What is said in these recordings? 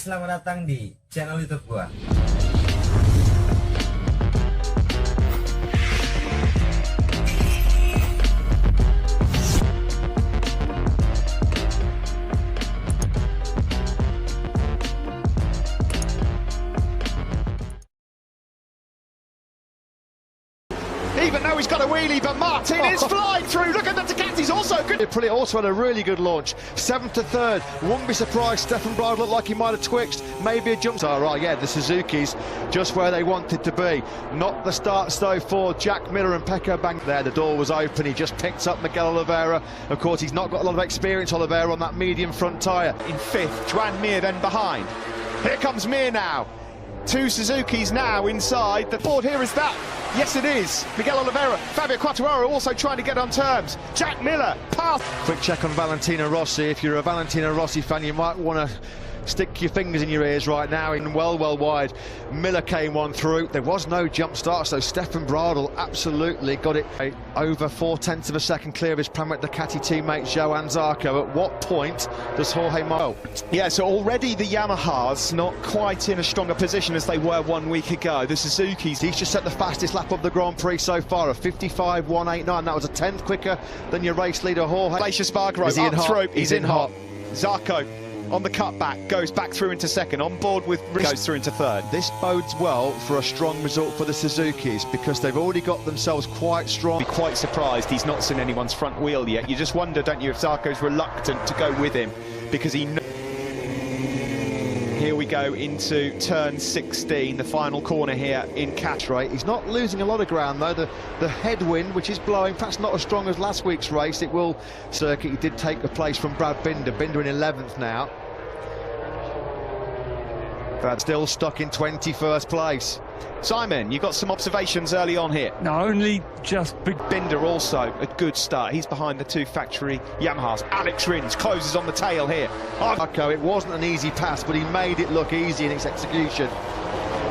selamat datang di channel YouTube gua. Even though he's got a wheelie, but Martin is flying through. Look at the Ducati's also good. It also had a really good launch. 7th to 3rd. Wouldn't be surprised. Stefan Bradl looked like he might have twitched. Maybe a jump. All right, yeah, the Suzuki's just where they wanted to be. Not the start though for Jack Miller and Pecco Bank there. The door was open. He just picked up Miguel Oliveira. Of course, he's not got a lot of experience, Oliveira, on that medium front tyre. In 5th, Juan Mir then behind. Here comes Mir now. 2 Suzuki's now inside. The board here is that. Yes, it is. Miguel Oliveira, Fabio Quartararo also trying to get on terms. Jack Miller, pass. Quick check on Valentino Rossi. If you're a Valentino Rossi fan, you might want to stick your fingers in your ears right now. In well wide, Miller came on through. There was no jump start, so Stefan Bradl absolutely got it over 0.4 of a second clear of his Pramac Ducati teammate Johann Zarco. At what point does Jorge Martin? Yeah, so already the Yamahas not quite in a stronger position as they were 1 week ago. The Suzuki's. He's just set the fastest lap of the Grand Prix so far, a 55.189. That was a 10th quicker than your race leader Jorge. Glacier Spargaro up through. He's in hot. Zarco on the cutback, goes back through into 2nd, on board with goes through into 3rd. This bodes well for a strong result for the Suzuki's because they've already got themselves quite strong. Be quite surprised he's not seen anyone's front wheel yet. You just wonder, don't you, if Zarco's reluctant to go with him because he knows. Here we go into turn 16, the final corner here in Qatar. He's not losing a lot of ground though. The headwind, which is blowing, perhaps not as strong as last week's race. It will circuit. He did take the place from Brad Binder. Binder in 11th now. Brad still stuck in 21st place. Simon, you got some observations early on here. No, only just big. Binder also a good start. He's behind the 2 factory Yamahas. Alex Rins closes on the tail here. It wasn't an easy pass, but he made it look easy in its execution.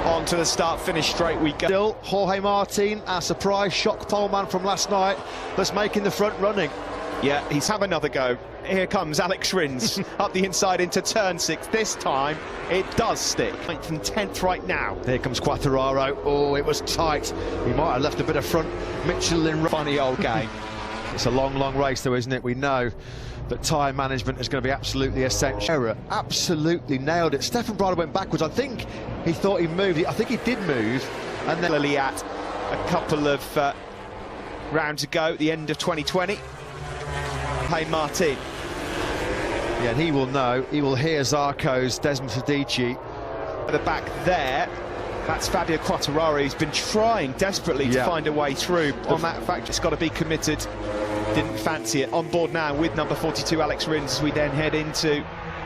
On to the start-finish straight we go. Still, Jorge Martin, our surprise shock pole man from last night, that's making the front running. Yeah, he's have another go. Here comes Alex Rins up the inside into turn 6. This time, it does stick. 9th and 10th right now. Here comes Quartararo. Oh, it was tight. He might have left a bit of front Michelin. Funny old game. It's a long race though, isn't it? We know that tyre management is going to be absolutely essential. Error, absolutely nailed it. Stefan Bradl went backwards. I think he thought he moved. I think he did move. And then at a couple of rounds ago at the end of 2020. Hey, Martin. Yeah, and he will know. He will hear Zarco's Desmond Fedici. At the back there, that's Fabio Quartararo. He's been trying desperately to find a way through. On that fact, it's got to be committed. Didn't fancy it. On board now with number 42, Alex Rins, as we then head into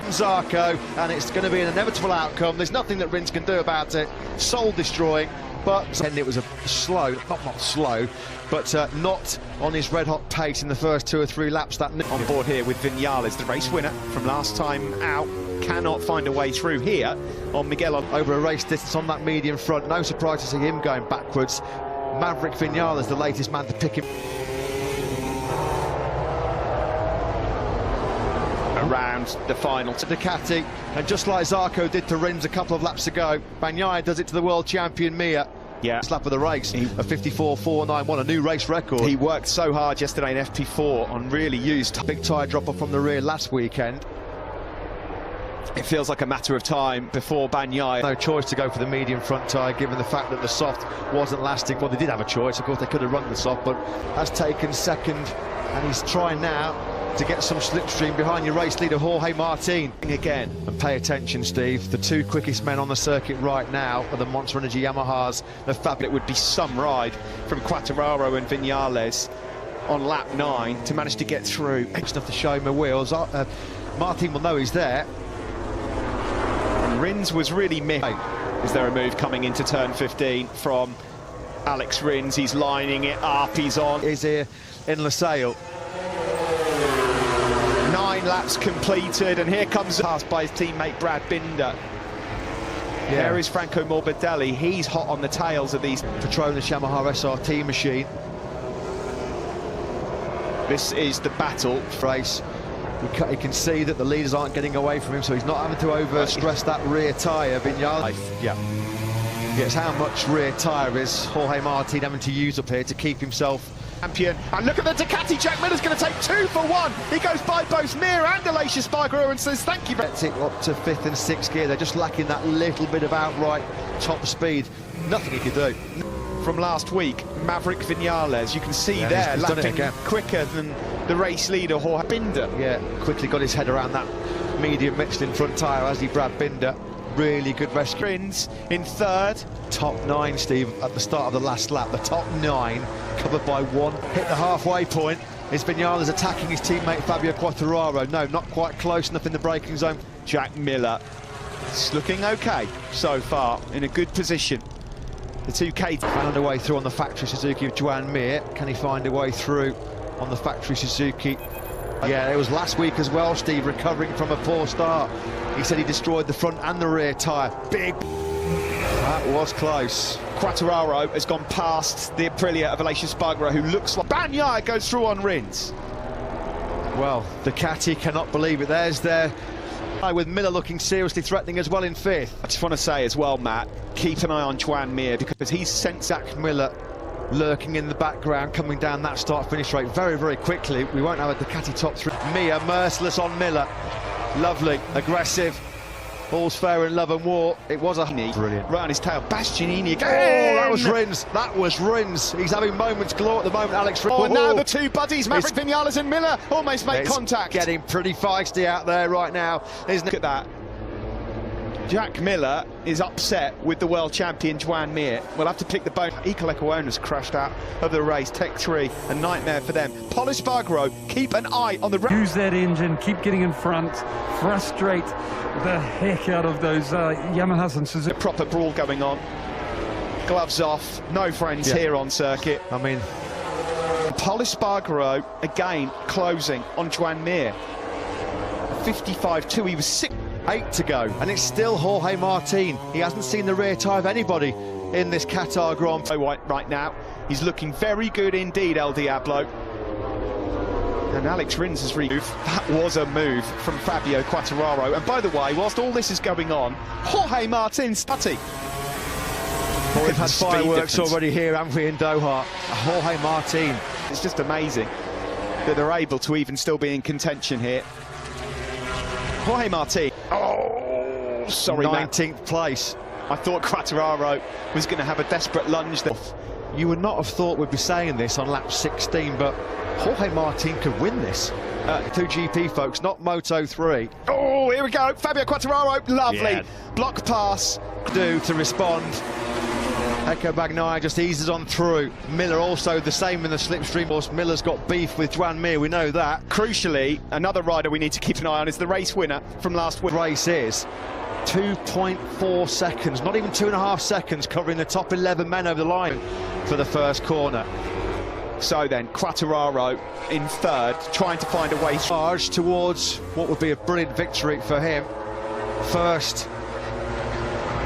Zarco, and it's going to be an inevitable outcome. There's nothing that Rins can do about it. Soul destroying, but and it was a slow, not slow, but not on his red-hot pace in the first 2 or 3 laps. That on board here with Vinales, the race winner from last time out, cannot find a way through here on Miguel over a race distance on that medium front. No surprise to see him going backwards. Maverick Vinales, the latest man to pick him. Around the final to Ducati, and just like Zarco did to Rins a couple of laps ago, Bagnaia does it to the world champion Mir. Yeah, lap of the race, a 54.491, a new race record. He worked so hard yesterday in FP4 on really used big tyre drop off from the rear last weekend. It feels like a matter of time before Bagnaia. No choice to go for the medium front tyre, given the fact that the soft wasn't lasting. Well, they did have a choice, of course. They could have run the soft, but has taken 2nd, and he's trying now to get some slipstream behind your race leader Jorge Martin again. And pay attention, Steve, the 2 quickest men on the circuit right now are the Monster Energy Yamahas. The It would be some ride from Quartararo and Vinales on lap 9 to manage to get through. It's enough to show him the wheels. Martin will know he's there. And Rins was really missed. Is there a move coming into turn 15 from Alex Rins? He's lining it up, he's on. He's here in Losail. 9 laps completed, and here comes passed by his teammate Brad Binder. Yeah. There is Franco Morbidelli. He's hot on the tails of these Petronas Yamaha SRT machine. This is the battle race. He can see that the leaders aren't getting away from him, so he's not having to over-stress that rear tyre. Vinales, yeah. Yes, how much rear tyre is Jorge Martin having to use up here to keep himself champion? And look at the Ducati. Jack Miller's going to take 2 for 1. He goes by both Mir and Aleix Espargaro and says thank you. Gets it up to 5th and 6th gear. They're just lacking that little bit of outright top speed. Nothing he could do. From last week, Maverick Vinales, you can see there, lapping quicker than the race leader, Jorge Binder. Yeah, quickly got his head around that medium Michelin front tyre, as he Brad Binder. Really good rescue. Rins in 3rd. Top 9, Steve, at the start of the last lap. The top 9 covered by 1. Hit the halfway point. Is Vinales attacking his teammate Fabio Quartararo? No, not quite close enough in the braking zone. Jack Miller, it's looking okay so far, in a good position. The 2K found a way through on the factory Suzuki of Joan Mir. Can he find a way through on the factory Suzuki? Yeah, it was last week as well, Steve, recovering from a poor start. He said he destroyed the front and the rear tyre. Big. That was close. Quartararo has gone past the Aprilia of Aleix Espargaro, who looks like Bagnaia goes through on Rins. Well, Ducati cannot believe it. There's their... with Miller looking seriously threatening as well in 5th. I just want to say as well, Matt, keep an eye on Joan Mir because he's sent Zach Miller lurking in the background, coming down that start-finish rate very, very quickly. We won't have a Ducati top 3. Mir merciless on Miller. Lovely, aggressive. All's fair in love and war. It was a brilliant right on his tail. Bastianini again. Oh, that was Rins. That was Rins. He's having moments galore at the moment, Alex. Oh, now the 2 buddies, Maverick Vinales and Miller, almost make contact. Getting pretty feisty out there right now, isn't it? Look at that. Jack Miller is upset with the world champion Joan Mir. We'll have to pick the bone. Eco owners crashed out of the race. Tech 3, a nightmare for them. Paul Espargaro, keep an eye on the... Use that engine, keep getting in front, frustrate the heck out of those Yamahas and Suzuki. A proper brawl going on. Gloves off, no friends here on circuit. I mean... Paul Espargaro, again, closing on Joan Mir. 55-2, he was 6. 8 to go, and it's still Jorge Martin. He hasn't seen the rear tyre of anybody in this Qatar Grand Prix right now. He's looking very good indeed, El Diablo. And Alex Rins has moved. That was a move from Fabio Quartararo. And by the way, whilst all this is going on, Jorge Martin's study. Well, we've had fireworks already here, haven't we, in Doha? Jorge Martin. It's just amazing that they're able to even still be in contention here. Jorge Martin. Oh, sorry, 19th place. I thought Quartararo was going to have a desperate lunge there. You would not have thought we'd be saying this on lap 16, but Jorge Martin could win this. 2GP, folks, not Moto 3. Oh, here we go. Fabio Quartararo, lovely. Yeah. Block pass. Do to respond. Echo Bagnaia just eases on through. Miller also the same in the slipstream. Miller's got beef with Joan Mir, we know that. Crucially, another rider we need to keep an eye on is the race winner from last week. Race is 2.4 seconds, not even 2.5 seconds, covering the top 11 men over the line for the first corner. So then, Quartararo in 3rd, trying to find a way charge towards what would be a brilliant victory for him. First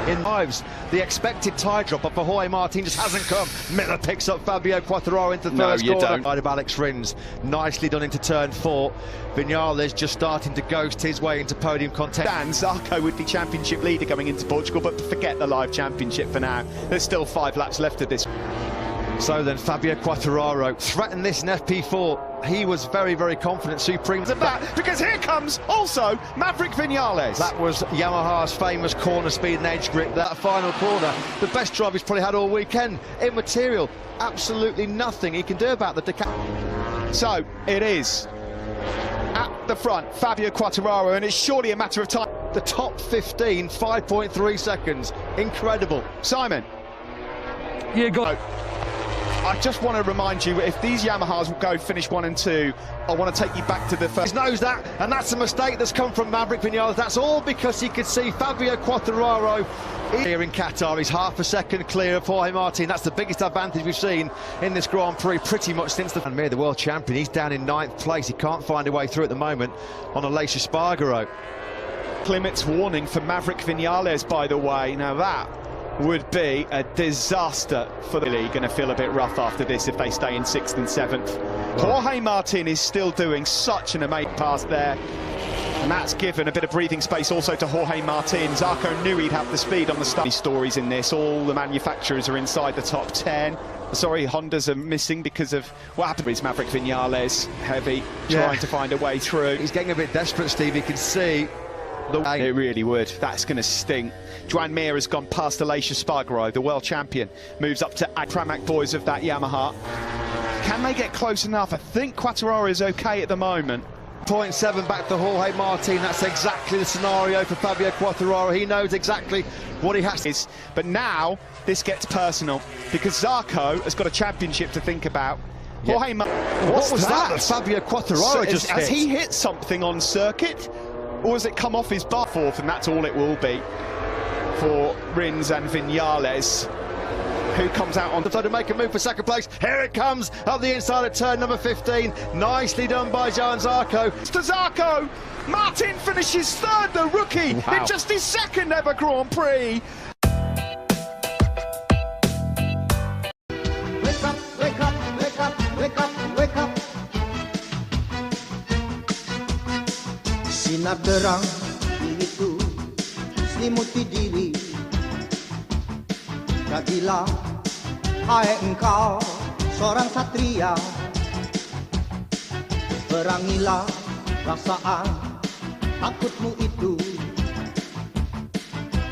in lives. The expected tyre drop up for Jorge Martin just hasn't come. Miller picks up Fabio Quartararo into the first corner. Side of Alex Rins, nicely done into turn 4. Vinales just starting to ghost his way into podium contention. Dan Zarco would be championship leader going into Portugal, but forget the live championship for now. There's still 5 laps left of this. So then Fabio Quartararo threatened this in FP4. He was very, very confident, supreme. Because here comes also Maverick Vinales. That was Yamaha's famous corner speed and edge grip, that final corner. The best drive he's probably had all weekend. Immaterial, absolutely nothing he can do about the Ducati. So it is at the front, Fabio Quartararo, and it's surely a matter of time. The top 15, 5.3 seconds. Incredible. Simon. Yeah, go. I just want to remind you, if these Yamahas will go finish 1 and 2, I want to take you back to the first. He knows that, and that's a mistake that's come from Maverick Vinales. That's all because he could see Fabio Quartararo here in Qatar. He's half a second clear of Jorge Martin. That's the biggest advantage we've seen in this Grand Prix pretty much since the world champion. He's down in 9th place. He can't find a way through at the moment on Aleix Espargaro. Limits warning for Maverick Vinales, by the way. Now that would be a disaster for the league. Going to feel a bit rough after this if they stay in 6th and 7th. Jorge Martin is still doing such an amazing pass there. And that's given a bit of breathing space also to Jorge Martin. Zarco knew he'd have the speed on the start. Stories in this, all the manufacturers are inside the top 10. Sorry, Hondas are missing because of what happened with Maverick Vinales, heavy, trying to find a way through. He's getting a bit desperate, Steve. You can see it really would. That's going to sting. Joan Mir has gone past Alicia Spargaro, the world champion. Moves up to Pramac boys of that Yamaha. Can they get close enough? I think Quattararo is okay at the moment. 0.7 back to Jorge Martin. That's exactly the scenario for Fabio Quattararo. He knows exactly what he has to. But now this gets personal because Zarco has got a championship to think about. Jorge What was that? Fabio Quattararo just has hit. he hit something on circuit, or has it come off his bar fourth? And that's all it will be for Rins and Vinales, who comes out on the to make a move for second place. Here it comes up the inside at turn number 15. Nicely done by Joan Zarco. to Zarco. Martin finishes third, the rookie, in just his second ever Grand Prix. Wake up, wake up, wake up, wake up, wake up. Sinar terang itu selimuti diri. Jadilah hai engkau seorang satria. Perangilah perasaan takutmu itu.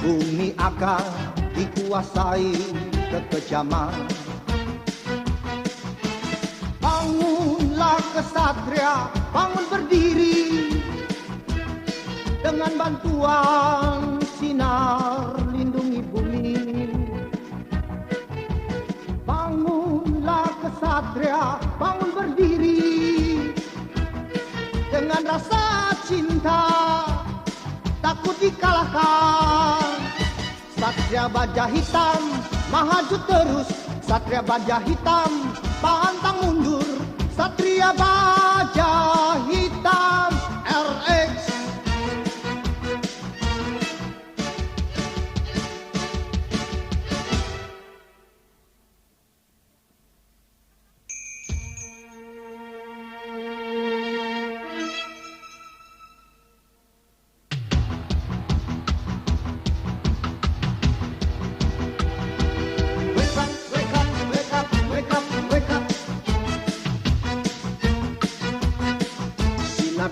Bumi akan dikuasai kekejaman. Bangunlah kesatria, bangun berdiri. Dengan bantuan sinar lindungi bumi. Bangunlah kesatria, bangun berdiri. Dengan rasa cinta, takut dikalahkan. Satria baja hitam, maju terus. Satria baja hitam, pantang mundur. Satria baja hitam, RX.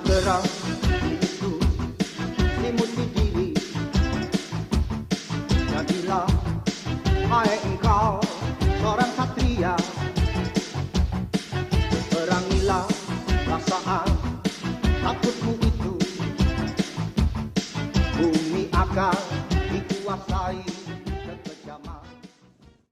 Terang itu selimuti diri. Jadilah hai engkau seorang satria. Perangilah perasaan takutmu itu. Bumi akan